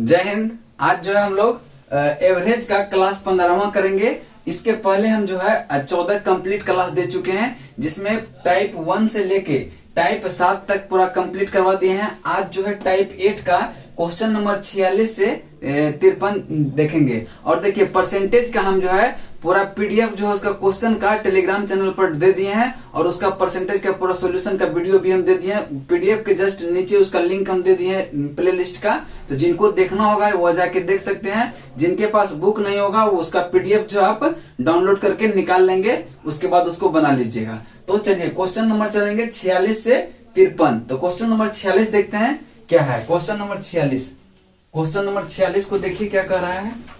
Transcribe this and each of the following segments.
जय हिंद। आज जो है हम लोग एवरेज का क्लास 15वां करेंगे। इसके पहले हम जो है 14 कंप्लीट क्लास दे चुके हैं, जिसमें टाइप 1 से लेके टाइप 7 तक पूरा कंप्लीट करवा दिए हैं। आज जो है टाइप 8 का क्वेश्चन नंबर 46 से 53 देखेंगे। और देखिए परसेंटेज का हम जो है पूरा पीडीएफ जो है उसका क्वेश्चन का टेलीग्राम चैनल पर दे दिए हैं, और उसका परसेंटेज का पूरा सॉल्यूशन का वीडियो भी हम दे दिए हैं। पीडीएफ के जस्ट नीचे उसका लिंक हम दे दिए हैं प्लेलिस्ट का, तो जिनको देखना होगा वो जाके देख सकते हैं। जिनके पास बुक नहीं होगा वो उसका पीडीएफ जो आप डाउनलोड करके निकाल लेंगे, उसके बाद उसको बना लीजिएगा। तो चलिए क्वेश्चन नंबर चलेंगे 46 से 53। तो क्वेश्चन नंबर 46 देखते हैं क्या है। क्वेश्चन नंबर 46 को देखिए क्या कह रहा है।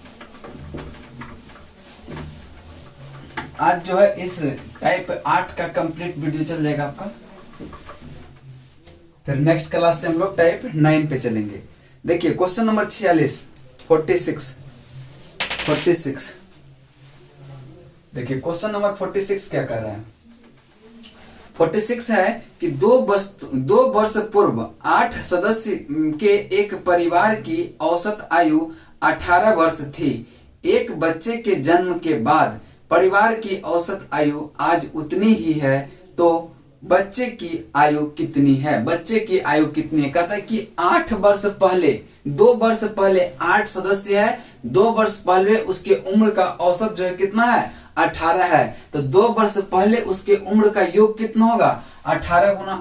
आज जो है इस टाइप 8 का कंप्लीट वीडियो चल जाएगा आपका, फिर नेक्स्ट क्लास से हम लोग टाइप 9 पे चलेंगे। देखिए क्वेश्चन नंबर 46 देखिए क्वेश्चन नंबर 46 क्या कह रहा है। 46 है कि दो वर्ष पूर्व 8 सदस्य के एक परिवार की औसत आयु 18 वर्ष थी। एक बच्चे के जन्म के बाद परिवार की औसत आयु आज उतनी ही है, तो बच्चे की आयु कितनी है? बच्चे की आयु कितनी है? कहता है कि 8 वर्ष पहले 2 वर्ष पहले 8 सदस्य है, 2 वर्ष पहले उसके उम्र का औसत जो है कितना है? 18 है। तो 2 वर्ष पहले उसके उम्र का योग कितना होगा? 18 गुना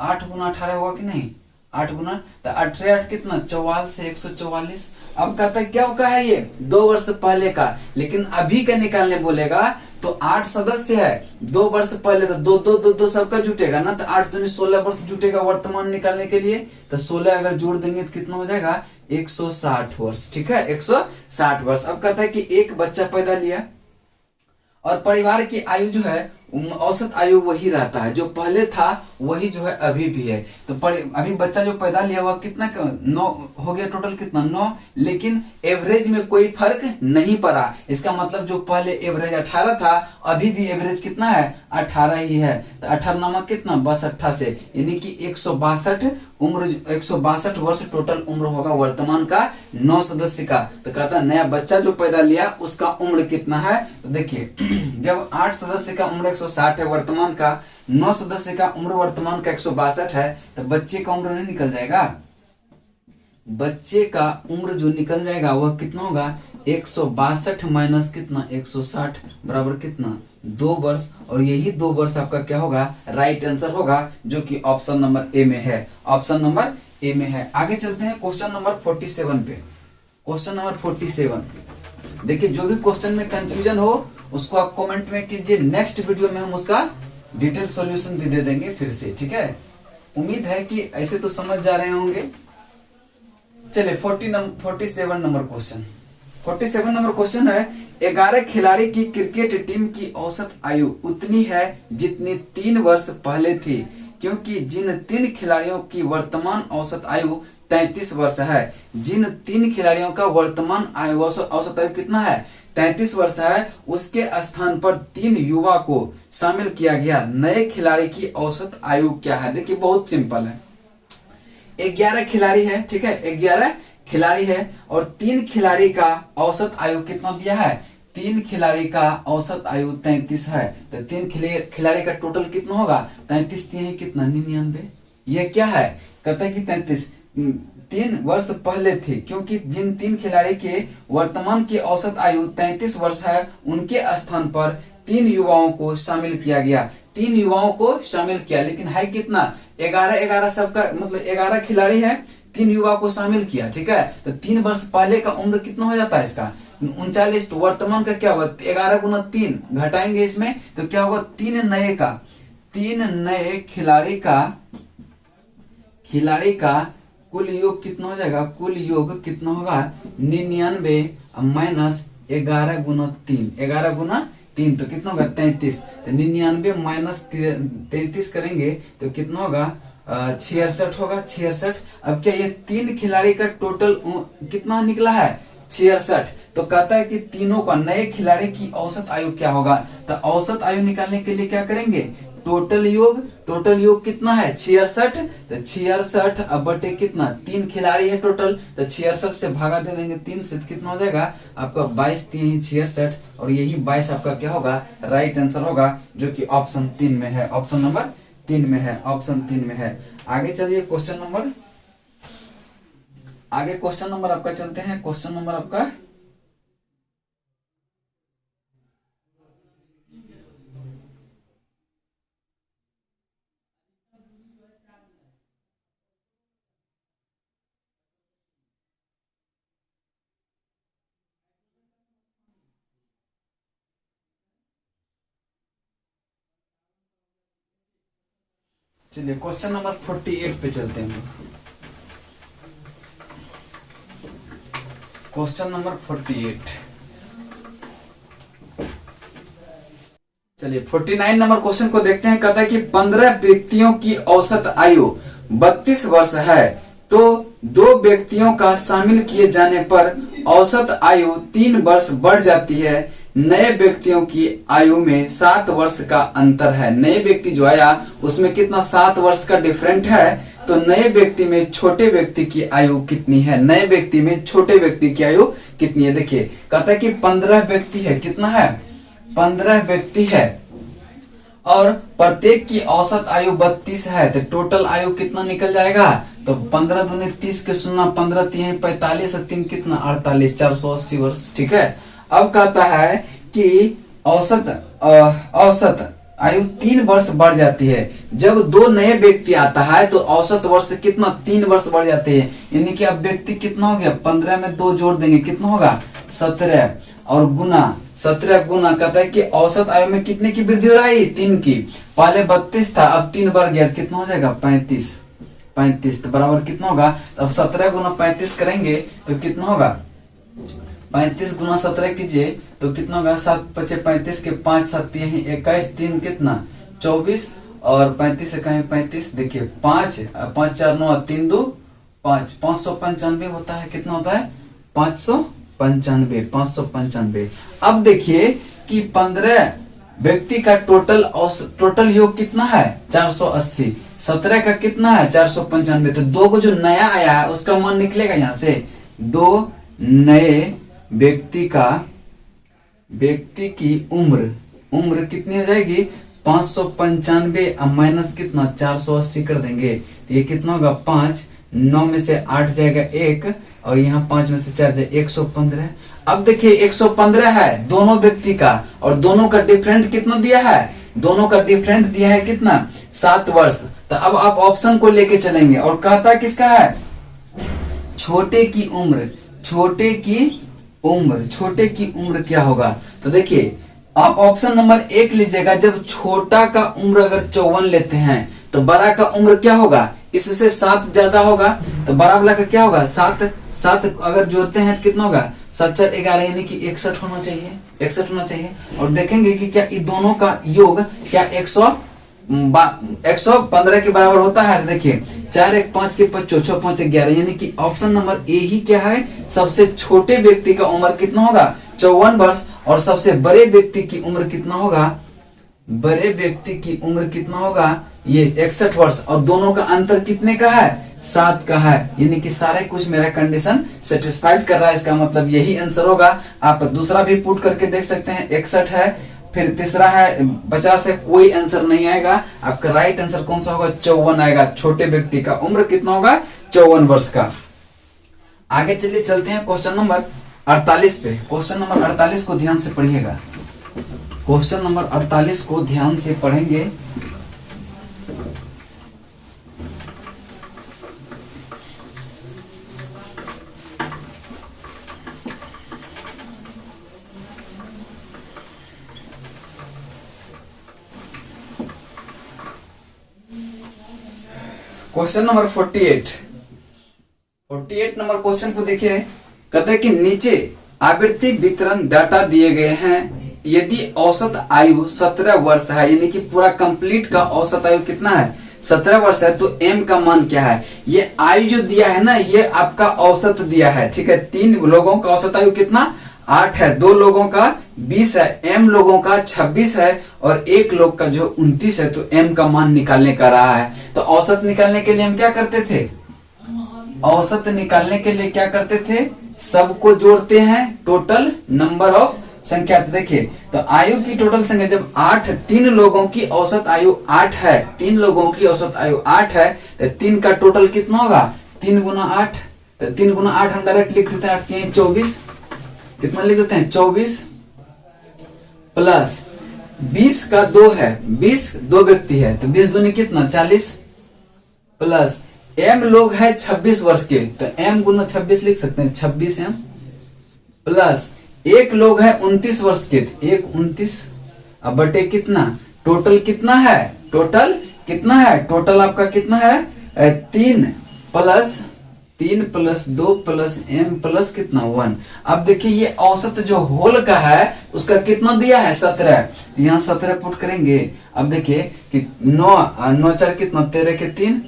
8 गुना 18 होगा कि नहीं? 8 गुना तो 8 कितना? 44 से 144। अब कहता है क्या होगा है ये 2 वर्ष पहले का, लेकिन अभी का निकालने बोलेगा तो 8 सदस्य है, 2 वर्ष पहले तो दो सबका जुटेगा ना, तो 8 दूनी 16 वर्ष जुटेगा वर्तमान निकालने के लिए। तो 16 अगर जोड़ देंगे तो कितना हो जाएगा? 160 वर्ष। ठीक है, 160 वर्ष। अब कहता है कि एक बच्चा पैदा लिया और परिवार की आयु जो है औसत आयु वही रहता है, जो पहले था वही जो है अभी भी है। तो अभी बच्चा जो पैदा लिया हुआ कितना 9 हो गया, टोटल कितना 9, लेकिन एवरेज में कोई फर्क नहीं पड़ा। इसका मतलब जो पहले एवरेज 18 था, अभी भी एवरेज कितना है? 18 ही है। तो 18 नामक कितना 62 से, यानी कि 162 वर्ष टोटल उम्र होगा वर्तमान का 9 सदस्य का। तो कहता है नया बच्चा जो पैदा लिया उसका उम्र कितना है। तो देखिए जब 8 सदस्य का उम्र 160 है वर्तमान का, 9 सदस्य का उम्र वर्तमान का 162 है, तो बच्चे का उम्र नहीं निकल जाएगा? बच्चे का उम्र जो निकल जाएगा वह कितना होगा? 162 माइनस कितना 160 बराबर कितना 2 वर्ष। और यही 2 वर्ष आपका क्या होगा? राइट आंसर होगा, जो कि ऑप्शन नंबर ए में है। ऑप्शन नंबर ए में है। आगे चलते हैं क्वेश्चन नंबर 47 पे। क्वेश्चन नंबर 47 देखिए, जो भी क्वेश्चन में कंफ्यूजन हो उसको आप कमेंट में कीजिए। नेक्स्ट वीडियो में हम उसका डिटेल सॉल्यूशन भी दे देंगे फिर से। ठीक है, उम्मीद है कि ऐसे तो समझ जा रहे होंगे। चलिए 47 नंबर क्वेश्चन। 47 नंबर क्वेश्चन है 11 खिलाड़ी की क्रिकेट टीम की औसत आयु उतनी है जितनी 3 वर्ष पहले थी, क्योंकि जिन 3 खिलाड़ियों की वर्तमान औसत आयु 33 वर्ष है। जिन 3 खिलाड़ियों का वर्तमान औसत आयु कितना है? 33 वर्ष है, उसके स्थान पर 3 युवा को शामिल किया गया। नए खिलाड़ी की औसत आयु क्या है? देखिए बहुत सिंपल है। 11 खिलाड़ी है, ठीक है, 11 खिलाड़ी है और 3 खिलाड़ी का औसत आयु कितना दिया है? 3 खिलाड़ी का औसत आयु 33 है। तो 3 खिलाड़ी का टोटल कितना होगा? 33 कितना 99। ये क्या है? कहता है कि 3 वर्ष पहले थे, क्योंकि जिन 3 खिलाड़ी के वर्तमान की औसत आयु 33 वर्ष है, उनके स्थान पर 3 युवाओं को शामिल किया गया। 3 युवाओं को शामिल किया, लेकिन है कितना? 11 सबका मतलब 11 खिलाड़ी है, 3 युवा को शामिल किया। ठीक है, तो 3 वर्ष पहले का उम्र कितना हो जाता है इसका? 39। तो वर्तमान का क्या होगा? 11 गुना 3 घटाएंगे इसमें तो क्या होगा? 3 नए खिलाड़ी का कुल योग कितना हो जाएगा? कुल योग कितना होगा? 99 माइनस 11 गुना 3, 11 गुना 3 तो कितना होगा? 33। तो 99 माइनस 33 करेंगे तो कितना होगा? 66 होगा। 66। अब क्या ये 3 खिलाड़ी का टोटल कितना निकला है? 66। तो कहता है कि तीनों का नए खिलाड़ी की औसत आयु क्या होगा? तो औसत आयु निकालने के लिए क्या करेंगे? टोटल योग कितना है 66, तो 66 अब बटे कितना 3 खिलाड़ी है टोटल, तो 66 से भागा दे देंगे 3 से, तो कितना हो जाएगा आपका 22 3 66, और यही 22 आपका क्या होगा राइट आंसर होगा, जो कि ऑप्शन 3 में है, ऑप्शन नंबर 3 में है, ऑप्शन 3 में है। आगे चलिए क्वेश्चन नंबर आपका चलते हैं, क्वेश्चन नंबर आपका चलिए क्वेश्चन नंबर 48 पे चलते हैं। क्वेश्चन नंबर 48, चलिए 49 नंबर क्वेश्चन को देखते हैं। कहता है कि 15 व्यक्तियों की औसत आयु 32 वर्ष है, तो 2 व्यक्तियों का शामिल किए जाने पर औसत आयु 3 वर्ष बढ़ जाती है। नए व्यक्तियों की आयु में 7 वर्ष का अंतर है। नए व्यक्ति जो आया उसमें कितना 7 वर्ष का डिफरेंट है, तो नए व्यक्ति में छोटे व्यक्ति की आयु कितनी है, नए व्यक्ति में छोटे व्यक्ति की आयु कितनी है। देखिए कहता है कि 15 व्यक्ति है, कितना है 15 व्यक्ति है, और प्रत्येक की औसत आयु 32 है, तो टोटल आयु कितना निकल जाएगा, तो 15 दूनी 30 के 0, 15 3 45, 3 कितना 48, 480 वर्ष। ठीक है, अब कहता है कि औसत आयु 3 वर्ष बढ़ जाती है। जब 2 नए व्यक्ति आता है तो औसत वर्ष कितना 3 वर्ष बढ़ जाते हैं, यानी कि अब व्यक्ति कितना हो गया 15 में 2 जोड़ देंगे कितना होगा 17, और गुना 17 गुना कहता है कि औसत आयु में कितने की वृद्धि हो रही है 3 की। पहले 32 था, अब 3 बढ़ गया, कितना हो जाएगा 35, तो बराबर कितना होगा, अब 17 गुना 35 करेंगे तो कितना होगा 35 गुना 17 कीजिए तो कितना होगा 7 पचे 35 के 5 7 यही 21, 3 कितना 24, और 35 से कहीं 35, देखिए 5 5 4 9 3 2 5, 595 होता है, कितना होता है 595। अब देखिए कि 15 व्यक्ति का टोटल योग कितना है 480, 17 का कितना है 495, तो 2 को जो नया आया है उसका मान निकलेगा यहाँ से, 2 नए व्यक्ति की उम्र कितनी हो जाएगी 595, माइनस कितना 480 कर देंगे, तो ये कितना होगा 5, 9 में से 8 जाएगा 1, और यहाँ 5 में से 4 जाएगा 115। अब देखिए 115 है दोनों व्यक्ति का, और दोनों का डिफरेंट कितना दिया है, दोनों का डिफरेंट दिया है कितना 7 वर्ष। तो अब आप ऑप्शन को लेके चलेंगे, और कहता किसका है छोटे की उम्र क्या होगा। तो देखिए आप ऑप्शन नंबर 1 लीजिएगा, जब छोटा का उम्र अगर 54 लेते हैं तो बड़ा का उम्र क्या होगा, इससे 7 ज्यादा होगा, तो बड़ा वाला का क्या होगा 7 अगर जोड़ते हैं तो कितना होगा 7 4 11, यानी कि 61 होना चाहिए। और देखेंगे कि क्या इन दोनों का योग क्या 115 के बराबर होता है। देखिए 4 1 5 के 5 4 5 11, यानी कि ऑप्शन नंबर ए ही क्या है, सबसे छोटे व्यक्ति का उम्र कितना होगा 54 वर्ष, और सबसे बड़े व्यक्ति की उम्र कितना होगा, ये 61 वर्ष, और दोनों का अंतर कितने का है 7 का है, यानी कि सारे कुछ मेरा कंडीशन सेटिस्फाइड कर रहा है, इसका मतलब यही आंसर होगा। आप दूसरा भी पुट करके देख सकते हैं, 61 है, फिर तीसरा है 50 है, कोई आंसर नहीं आएगा। आपका राइट आंसर कौन सा होगा 54 आएगा, छोटे व्यक्ति का उम्र कितना होगा 54 वर्ष का। आगे चलिए चलते हैं क्वेश्चन नंबर 48 पे। क्वेश्चन नंबर 48 को ध्यान से पढ़िएगा, क्वेश्चन नंबर 48 को ध्यान से पढ़ेंगे। क्वेश्चन नंबर 48 नंबर क्वेश्चन को देखिए, कहते हैं कि नीचे आवृत्ति वितरण डाटा दिए गए हैं। यदि औसत आयु 17 वर्ष है, यानी कि पूरा कंप्लीट का औसत आयु कितना है 17 वर्ष है, तो m का मान क्या है। ये आयु जो दिया है ना, ये आपका औसत दिया है, ठीक है। 3 लोगों का औसत आयु कितना 8 है, 2 लोगों का 20 है, m लोगों का 26 है और 1 लोग का जो 29 है, तो m का मान निकालने का रहा है। तो औसत निकालने के लिए हम क्या करते थे, औसत निकालने के लिए क्या करते थे, सबको जोड़ते हैं, टोटल नंबर ऑफ संख्या। तो देखिए, तो आयु की टोटल संख्या जब 8, 3 लोगों की औसत आयु 8 है, 3 लोगों की औसत आयु 8 है, तो 3 का टोटल कितना होगा, 3 गुना 8। तो 3 गुना 8 हम डायरेक्ट लिख देते हैं, 8 के 24, कितना लिख देते हैं 24 प्लस 20 का 2 है, 20 2 व्यक्ति है, तो 20 दूनी कितना 40 प्लस m लोग है 26 वर्ष के, तो m गुना 26 लिख सकते हैं 26m प्लस 1 लोग है 29 वर्ष के, 1 29 अब बटे कितना, टोटल कितना है, टोटल कितना है, टोटल आपका कितना है 3 प्लस 2 प्लस m प्लस कितना 1। अब देखिए ये औसत जो होल का है उसका कितना दिया है 17, यहाँ 17 पुट करेंगे। अब देखिए कि 9 4 कितना 13 के 3,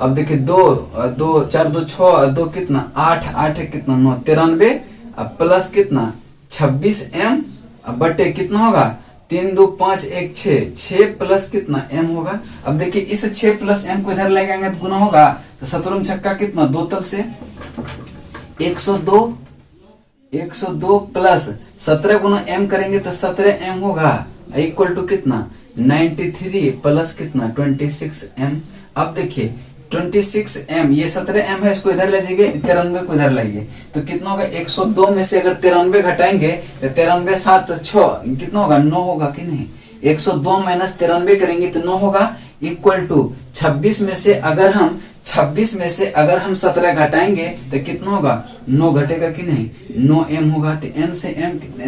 अब देखिए 2 4 2 6 2 कितना 8 8 कितना 9 93 अब प्लस कितना 26m अब बटे कितना होगा 3 2 5 1 6 प्लस कितना m होगा। अब देखिए इस 6 प्लस m को इधर ले जाएंगे तो गुना होगा, तो 17 छक्का कितना 2 तल से 102 प्लस 17 गुना m करेंगे तो 17m होगा इक्वल टू कितना 93 प्लस कितना 26m। अब देखिए 26m, ये 17m है, इसको इधर ले जाइए, 93 को इधर लाइए, तो कितना होगा 102 में से अगर 93 घटाएंगे तो 93 7 6 कितना होगा 9 होगा कि नहीं, 102 माइनस 93 करेंगे तो 9 होगा इक्वल टू 26 में से अगर हम 17 घटाएंगे तो कितना होगा 9 घटेगा कि नहीं 9m होगा। तो m से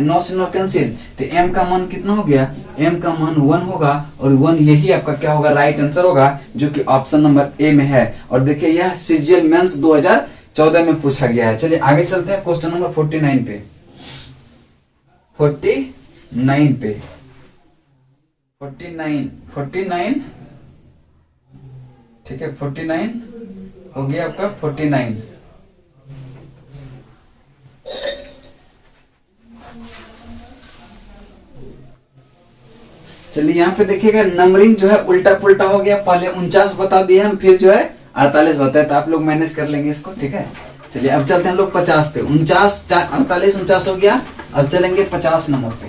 9 से 9 कैंसिल, तो m का मान कितना हो गया, m का मान 1 होगा और 1 यही आपका क्या होगा राइट आंसर होगा, जो कि ऑप्शन नंबर ए में है। और देखिए यह सीजीएल मेंस 2014 में पूछा गया है। चलिए आगे चलते हैं क्वेश्चन नंबर 49 पे, 49 ठीक है, 49 हो गया आपका 49। चलिए यहाँ पे देखिएगा नंबरिंग जो है उल्टा पुल्टा हो गया, पहले 49 बता दिए हम, फिर जो है 48 बताए, तो आप लोग मैनेज कर लेंगे इसको, ठीक है। चलिए अब चलते हैं हम लोग 50 पे, 49 48 49 हो गया। अब चलेंगे 50 नंबर पे,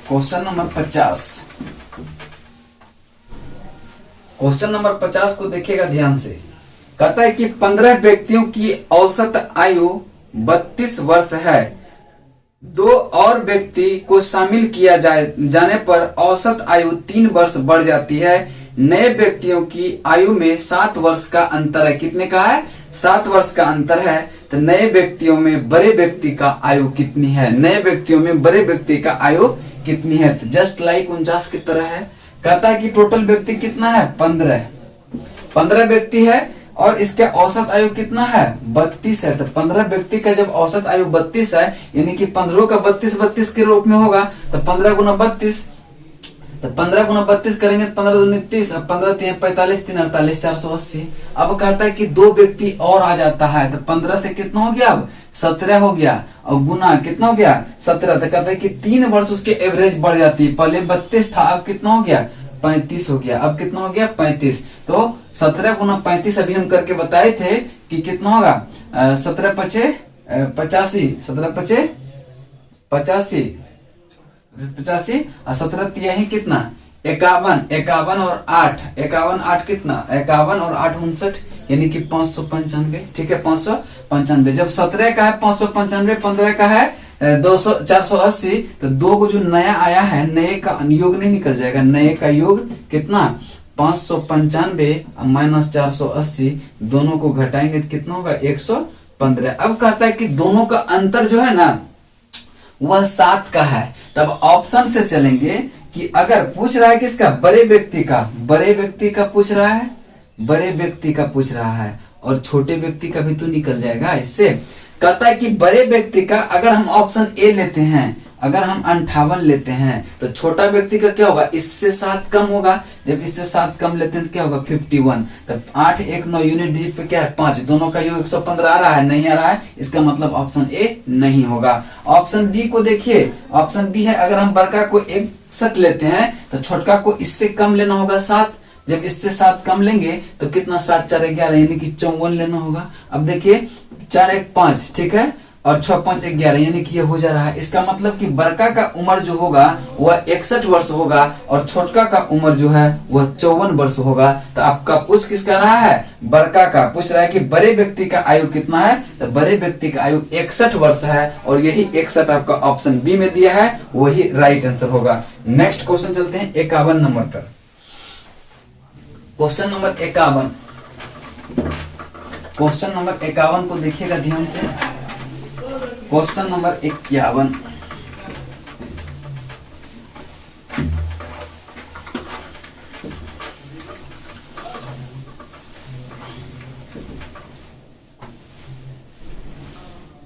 क्वेश्चन नंबर 50। क्वेश्चन नंबर 50 को देखिएगा ध्यान से। कहता है कि 15 व्यक्तियों की औसत आयु 32 वर्ष है, 2 और व्यक्ति को शामिल किया जाने पर औसत आयु 3 वर्ष बढ़ जाती है। नए व्यक्तियों की आयु में 7 वर्ष का अंतर है। कितने का है, 7 वर्ष का अंतर है। तो नए व्यक्तियों में बड़े व्यक्ति का आयु कितनी है, नए व्यक्तियों में बड़े व्यक्ति का आयु कितनी है। तो जस्ट लाइक 49 की तरह है। कहता है कि टोटल व्यक्ति कितना है 15 व्यक्ति है और इसके औसत आयु कितना है 32 है। तो 15 व्यक्ति का जब औसत आयु 32 है, यानी कि 15 का 32 के रूप में होगा, तो 15 गुना 32, तो 15 गुना 32 करेंगे तो 15 दूनी 30, अब 15 3 45 3 48 480। अब कहता है कि 2 व्यक्ति और आ जाता है, तो 15 से कितना हो गया, अब 17 हो गया, और गुना कितना हो गया 17। तो कहता है कि 3 वर्ष उसके एवरेज बढ़ जाती है। पहले 32 था, अब कितना हो गया 35 हो गया, अब कितना हो गया 35। तो 17 गुना 35 अभी हम करके बताए थे कि कितना होगा 17 पचे 85, 17 पचे 85 और 17 तिहाई कितना 51 और 8 कितना 51 और 8 59, यानी कि 595। ठीक है 595। जब 17 का है 595, 15 का है 480, तो 2 को जो नया आया है, नए का योग नहीं निकल जाएगा, नए का योग कितना 595 माइनस 480, दोनों को घटाएंगे तो कितना होगा 115। अब कहता है कि दोनों का अंतर जो है ना वह 7 का है। तब ऑप्शन से चलेंगे कि अगर पूछ रहा है किसका, बड़े व्यक्ति का पूछ रहा है, बड़े व्यक्ति का पूछ रहा है, और छोटे व्यक्ति का भी तो निकल जाएगा इससे। कहता है कि बड़े व्यक्ति का अगर हम ऑप्शन ए लेते हैं, अगर हम 58 लेते हैं, तो छोटा व्यक्ति का क्या होगा, इससे 7 कम होगा। जब इससे 7 कम लेते हैं तो क्या होगा 51। तब 8 1 9 यूनिट डिजिट पे क्या है 5, दोनों का योग 115 आ रहा है, नहीं आ रहा है, इसका मतलब ऑप्शन ए नहीं होगा। ऑप्शन बी को देखिए, ऑप्शन बी है अगर हम बड़का को 61 लेते हैं तो छोटका को इससे कम लेना होगा 7, जब इससे 7 कम लेंगे तो कितना 7 4 11 यानी कि 54 लेना होगा। अब देखिए 4 1 5 ठीक है, और 6 5 11 यानी कि ये हो जा रहा है। इसका मतलब कि बड़का का उम्र जो होगा वह 61 वर्ष होगा और छोटका का उम्र जो है वह 54 वर्ष होगा। तो आपका पूछ किसका रहा है, बड़का का पूछ रहा है कि बड़े व्यक्ति का आयु कितना है, तो बड़े व्यक्ति का आयु 61 वर्ष है और यही 61 आपका ऑप्शन बी में दिया है, वही राइट आंसर होगा। नेक्स्ट क्वेश्चन चलते हैं 51 नंबर पर। क्वेश्चन नंबर 51, क्वेश्चन नंबर 51 को देखिएगा ध्यान से। क्वेश्चन नंबर 51,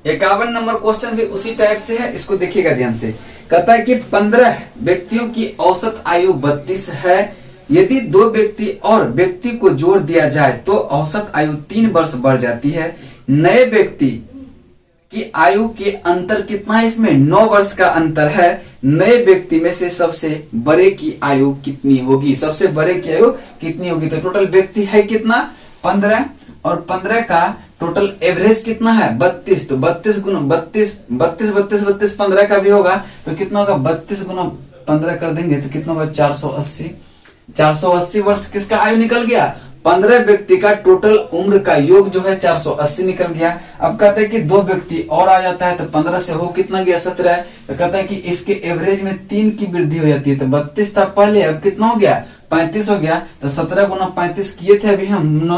इक्यावन नंबर क्वेश्चन भी उसी टाइप से है, इसको देखिएगा ध्यान से। कहता है कि 15 व्यक्तियों की औसत आयु 32 है, यदि 2 व्यक्ति और व्यक्ति को जोड़ दिया जाए तो औसत आयु 3 वर्ष बढ़ जाती है। नए व्यक्ति की आयु के अंतर कितना है, इसमें 9 वर्ष का अंतर है। नए व्यक्ति में से सबसे बड़े की आयु कितनी होगी, सबसे बड़े की आयु कितनी होगी। तो टोटल व्यक्ति है कितना 15 और 15 का टोटल एवरेज कितना है 32, तो 32 गुना 32 32 32 32 15 का भी होगा तो कितना होगा 32 गुना 15 कर देंगे तो कितना होगा 480। 480 वर्ष किसका आयु निकल गया, 15 व्यक्ति का टोटल उम्र का योग जो है 480 निकल गया। अब कहते हैं कि 2 व्यक्ति और आ जाता है तो 15 से हो कितना गया 17। तो कहता है कि इसके एवरेज में 3 की वृद्धि हो जाती है, तो 32 था पहले, अब कितना हो गया 35 हो गया। तो 17 गुना 35 किए थे अभी हम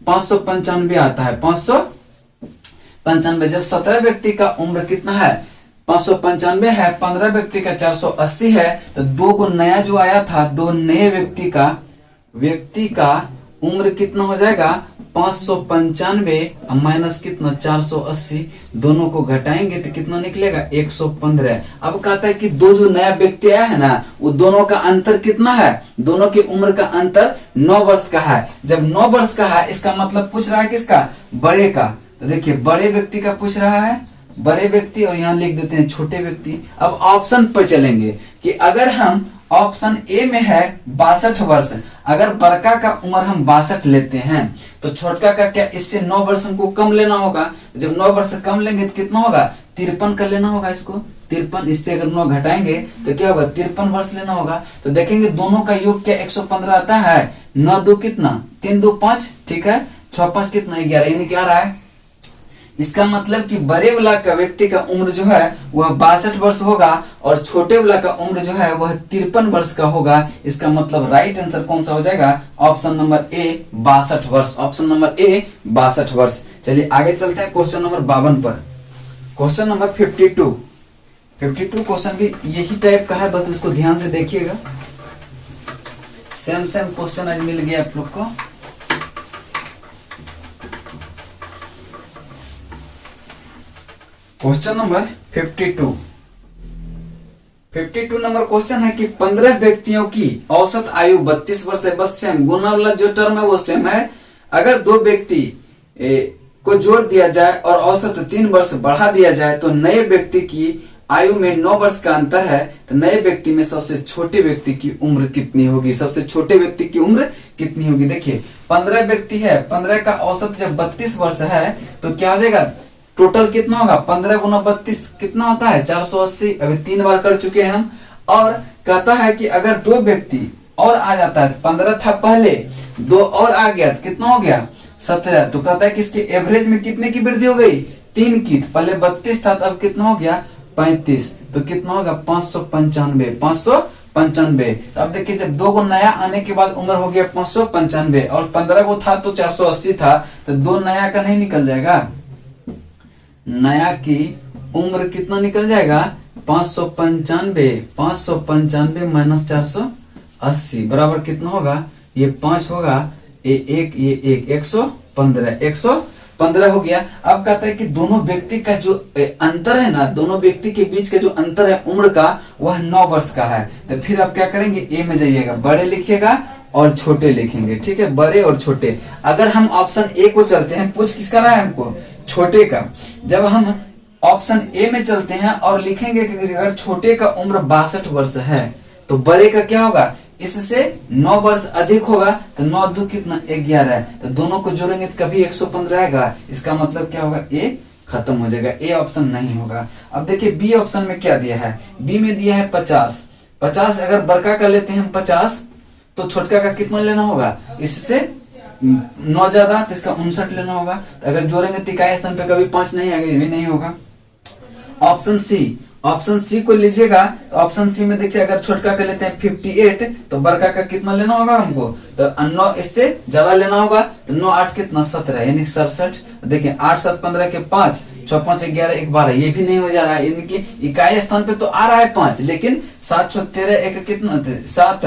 595 आता है 595। जब 17 व्यक्ति का उम्र कितना है 595 है, 15 व्यक्ति का 480 है, तो 2 को नया जो आया था 2 नए व्यक्ति का उम्र कितना हो जाएगा 595 माइनस कितना 480, दोनों को घटाएंगे तो कितना निकलेगा 115। अब कहता है कि 2 जो नया व्यक्ति आया है ना वो दोनों का अंतर कितना है, दोनों की उम्र का अंतर 9 वर्ष का है। जब 9 वर्ष का है इसका मतलब पूछ रहा है किसका, बड़े का। तो देखिए बड़े व्यक्ति का पूछ रहा है, बड़े व्यक्ति, और यहाँ लिख देते हैं छोटे व्यक्ति। अब ऑप्शन पर चलेंगे कि अगर हम ऑप्शन ए में है 62 वर्ष, अगर बड़का का उम्र हम 62 लेते हैं तो छोटका का क्या इससे 9 वर्ष हमको कम लेना होगा। जब 9 वर्ष कम लेंगे तो कितना होगा 53 का लेना होगा इसको, 53, इससे अगर 9 घटाएंगे तो क्या होगा 53 वर्ष लेना होगा। तो देखेंगे दोनों का योग क्या 115 आता है, 9 2 कितना 3 2 5 ठीक है, 6 5 कितना 11 यानी क्या रहा है। इसका मतलब कि बड़े वाला का व्यक्ति का उम्र जो है वह 62 वर्ष होगा और छोटे वाला का उम्र जो है वह 53 वर्ष का होगा। इसका मतलब राइट आंसर कौन सा हो जाएगा, ऑप्शन नंबर ए 62 वर्ष, ऑप्शन नंबर ए 62 वर्ष। चलिए आगे चलते हैं क्वेश्चन नंबर 52 पर। क्वेश्चन नंबर 52 क्वेश्चन भी यही टाइप का है, बस इसको ध्यान से देखिएगा। सेम क्वेश्चन आज मिल गया आप लोग को। क्वेश्चन नंबर 52 नंबर क्वेश्चन है कि 15 व्यक्तियों की औसत आयु 32 वर्ष है, बस सेम, गुना वाला जो टर्म है वो सेम है। अगर 2 व्यक्ति को जोड़ दिया जाए और औसत 3 वर्ष बढ़ा दिया जाए तो नए व्यक्ति की आयु में 9 वर्ष का अंतर है, तो नए व्यक्ति में सबसे छोटे व्यक्ति की उम्र कितनी होगी, सबसे छोटे व्यक्ति की उम्र कितनी होगी। देखिए 15 व्यक्ति है, 15 का औसत जब 32 वर्ष है तो क्या हो जाएगा, टोटल कितना होगा 15 गुना 32 कितना होता है 480, अभी 3 बार कर चुके हैं हम। और कहता है कि अगर 2 व्यक्ति और आ जाता है, 15 था पहले, 2 और आ गया कितना हो गया 17, तो कहता है कि इसके एवरेज में कितने की वृद्धि हो गई 3 की, तो पहले 32 था तो अब कितना हो गया 35, तो कितना होगा 595। तो अब देखिए जब 2 को नया आने के बाद उम्र हो गया 595 और 15 को था तो 480 था, तो 2 नया का नहीं निकल जाएगा, नया की उम्र कितना निकल जाएगा 595 माइनस 480 बराबर कितना होगा, ये 5 होगा, ये 1 115 15 हो गया। अब कहता है कि दोनों व्यक्ति का जो अंतर है ना, दोनों व्यक्ति के बीच का जो अंतर है उम्र का, वह 9 वर्ष का है। तो फिर आप क्या करेंगे, ए में जाइएगा, बड़े लिखिएगा और छोटे लिखेंगे, ठीक है, बड़े और छोटे। अगर हम ऑप्शन ए को चलते हैं, पूछ किसका रहा है हमको, छोटे का। जब हम ऑप्शन ए में चलते हैं और लिखेंगे कि अगर छोटे का उम्र 62 वर्ष है तो बड़े का क्या होगा, इससे 9 वर्ष अधिक होगा। तो 9 दू कितना, 11 है। तो दोनों को जोड़ेंगे तो कभी 115 आएगा। इसका मतलब क्या होगा, ए खत्म हो जाएगा, ए ऑप्शन नहीं होगा। अब देखिए बी ऑप्शन में क्या दिया है, बी में दिया है 50। 50 अगर बड़का का लेते हैं हम 50, तो छोटका का कितना लेना होगा, इससे 9 ज्यादा, तो इसका 59 लेना होगा। तो अगर जोड़ेंगे तो इकाई स्थान पे कभी 5 नहीं आएगा, ये भी नहीं होगा। ऑप्शन सी, ऑप्शन सी को लीजिएगा तो ऑप्शन सी में देखिए अगर छोटका का लेते हैं 58, तो बड़का का कितना लेना होगा हमको, तो 9 इससे ज्यादा लेना होगा। तो 9 8 कितना, 17, यानी 67। देखिए 8 7 15 के 5, 6 5 11 1 12, ये भी नहीं हो जा रहा है, यानी कि इकाई स्थान पे तो आ रहा है 5, लेकिन 7 6 13 1 कितना, 7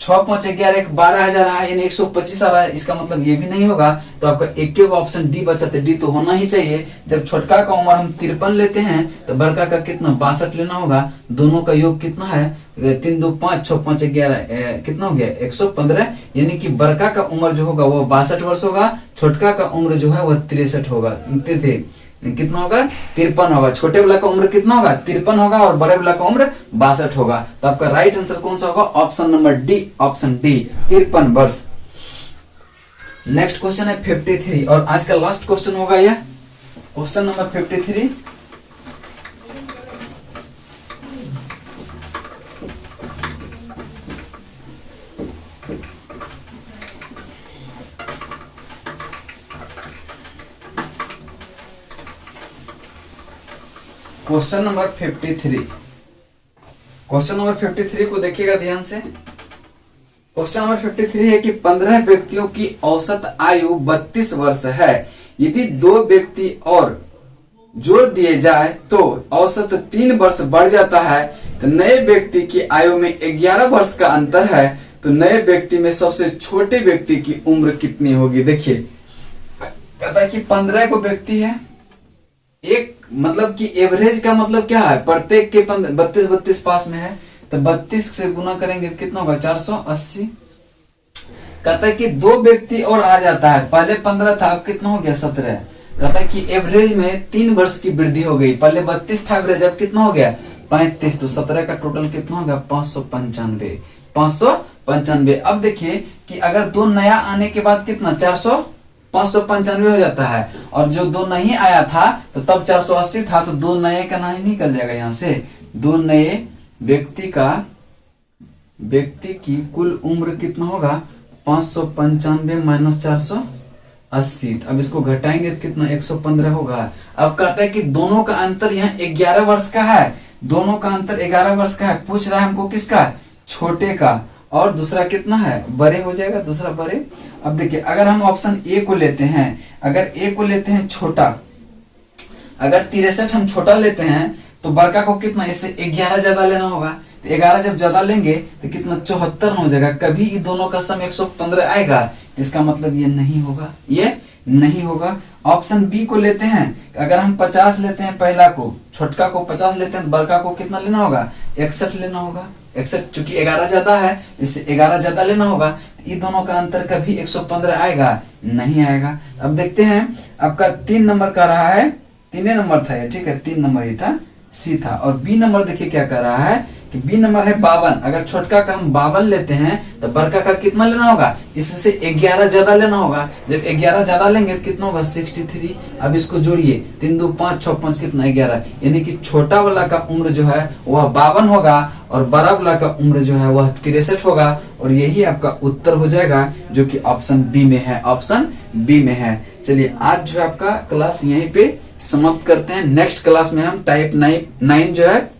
6 5 11 1 12 आ जा रहा है, यानी 125 आ रहा है। इसका मतलब ये भी नहीं होगा। तो आपका एक ऑप्शन डी बचा, डी तो होना ही चाहिए। जब छोटका का उम्र हम 53 लेते हैं तो बड़का का कितना, 62 लेना होगा। दोनों का योग कितना है, 3 2 5 6 5 11 कितना हो गया, 115, यानी कि बड़का का उम्र जो होगा वो 62 वर्ष होगा, छोटका का उम्र जो है वह 63 होगा। कितना होगा, 53 होगा। छोटे वाला का उम्र कितना होगा, 53 होगा, और बड़े वाला का उम्र 62 होगा। तो आपका राइट आंसर कौन सा होगा, option number D, option D 53 वर्ष। नेक्स्ट क्वेश्चन है 53, और आज का लास्ट क्वेश्चन होगा यह question number 53। Question number 53, question number 53 को देखिएगा ध्यान से। क्वेश्चन नंबर 53 है कि 15 व्यक्तियों की औसत आयु 32 वर्ष है। यदि 2 व्यक्ति और जोड़ दिए जाए तो औसत 3 वर्ष बढ़ जाता है। तो नए व्यक्ति की आयु में 11 वर्ष का अंतर है, तो नए व्यक्ति में सबसे छोटे व्यक्ति की उम्र कितनी होगी। देखिए कहता है कि 15 को व्यक्ति है, एक मतलब कि एवरेज का मतलब क्या है, प्रत्येक के 32 पास में है, तो 32 से गुना करेंगे कितना होगा, 480। कहता है कि 2 व्यक्ति और आ जाता है, पहले 15 था, अब कितना हो गया, 17। कहता है कि एवरेज में 3 वर्ष की वृद्धि हो गई, पहले 32 था एवरेज, अब कितना हो गया, 35। तो 17 का टोटल कितना हो गया, 595। 595। अब देखिए कि अगर 2 नया आने के बाद कितना, 595 हो जाता है, और जो 2 नहीं आया था तो तब 480 था, तो 2 नए का नहीं निकल जाएगा यहाँ से। 2 नए व्यक्ति की कुल उम्र कितना होगा, 595 माइनस 480। अब इसको घटाएंगे तो कितना, 115 होगा। अब कहता है कि दोनों का अंतर यहाँ 11 वर्ष का है, दोनों का अंतर 11 वर्ष का है। पूछ रहा है हमको किसका, छोटे का, और दूसरा कितना है, बड़े हो जाएगा, दूसरा बड़े। अब देखिए अगर हम ऑप्शन ए को लेते हैं, अगर ए को लेते हैं छोटा, अगर 63 हम छोटा लेते हैं तो बड़का को कितना, इससे 11 ज्यादा लेना होगा। तो 11 जब ज्यादा लेंगे तो कितना, 74 हो जाएगा। कभी ये दोनों का सम 115 आएगा, इसका मतलब ये नहीं होगा, ये नहीं होगा। ऑप्शन बी को लेते हैं, अगर हम 50 लेते हैं पहला को, छोटका को 50 लेते हैं, बड़का को कितना लेना होगा, 61 लेना होगा। 61 चूंकि 11 ज्यादा है, इससे 11 ज्यादा लेना होगा। ये दोनों का अंतर कभी 115 आएगा, नहीं आएगा। अब देखते हैं आपका 3 नंबर का रहा है, 3 नंबर था ये, ठीक है, 3 नंबर ही था, सी था। और बी नंबर देखिए क्या कर रहा है कि बी नंबर है 52। अगर छोटका का हम 52 लेते हैं तो बड़का का कितना लेना होगा, इससे 11 ज्यादा लेना होगा। जब 11 ज्यादा लेंगे तो कितना होगा, 63। अब इसको जोड़िए, 3 2 5 6 5 कितना, 11, यानी कि छोटा वाला का उम्र जो है वह 52 होगा, और बड़ा वाला का उम्र जो है वह 63 होगा। और यही आपका उत्तर हो जाएगा, जो कि ऑप्शन बी में है, ऑप्शन बी में है। चलिए आज जो है आपका क्लास यहीं पे समाप्त करते हैं। नेक्स्ट क्लास में हम टाइप 9 जो है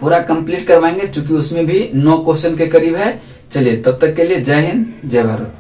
पूरा कंप्लीट करवाएंगे, क्योंकि उसमें भी 9 क्वेश्चन के करीब है। चलिए तब तक के लिए जय हिंद, जय भारत।